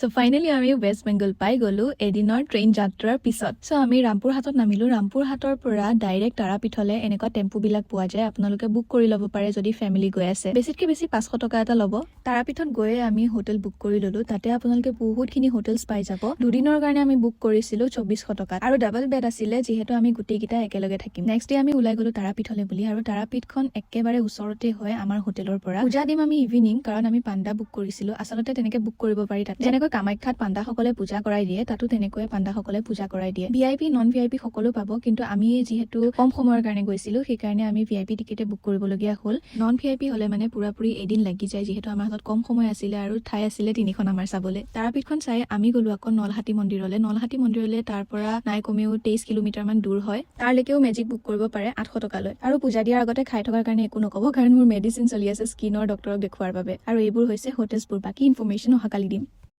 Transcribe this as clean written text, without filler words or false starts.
So finally আমি West Bengal পাই গলো এদিনৰ ট্ৰেইন যাত্ৰাৰ পিছত। So আমি ৰামপুৰহাটত নামিলো। ৰামপুৰহাটৰ পৰা ডাইৰেক্ট তাৰাপীঠলে এনেকুৱা টেম্পু বিলাক পোৱা যায়। আপোনালোকে বুক কৰি ল'ব পাৰে যদি ফ্যামিলি গৈ আছে। বেছিতকৈ বেছি 500 টকা এটা ল'ব। তাৰাপীঠত গৈ আমি হোটেল বুক কৰি ললো। তাতে আপোনালোকে বহুতখিনি হোটেলছ পাই যাব। দুদিনৰ কাৰণে আমি বুক কৰিছিলো 2400 টকা আৰু ডাবল বেড আছিল যেহেতু আমি গুটেইকিটা একেলগে থাকিম। নেক্সট ডে আমি ওলাই গলো তাৰাপীঠলে বুলি আৰু তাৰাপীঠখন একেবাৰে ওচৰতে হয় আমাৰ হোটেলৰ পৰা। পূজা দিম আমি ইভিনিং কাৰণ আমি পাণ্ডা বুক কৰিছিলো। আচলতে তেনেকে বুক কৰিব পাৰি তাতে। যেনেকৈ কামাখ্যাত পাণ্ডাসকলে পূজা কৰাই দিয়ে তাতো তেনেকৈ পাণ্ডাসকলে পূজা কৰাই দিয়ে। ভিআইপি নন ভিআইপি সকলো পাব কিন্তু আমি যেহেতু কম সময়ৰ কাৰণে গৈছিলো সেইকাৰণে আমি ভিআইপি টিকেটে বুক কৰিবলগীয়া হ'ল। নন ভিআইপি হলে মানে পুৰাপুৰি এদিন লাগি যায় যেহেতু আমাৰ হাতত কম সময় আছিল আৰু ঠাই আছিল 3খন আমাৰ চাবলে। তাৰাপীঠখন চাই আমি গলো আকৌ নলহাটী মন্দিৰলে। নলহাটী মন্দিৰলে তাৰ পৰা নাই কমেও 23 কিলোমিটাৰ মান দূৰ হয়। তাৰলৈকেও মেজিক বুক কৰিব পাৰে 800 টকা লৈ। আৰু পূজা দিয়াৰ আগতে খাই থকাৰ কাৰণে একো নকব কাৰণ মোৰ মেডিচিন চলি আছে স্কিনৰ ডক্টৰক দেখুৱাৰ বাবে। আৰু এইবোৰ হৈছে হোটেলছবোৰ। বাকি ইনফৰমেশন অহাকালি দিম।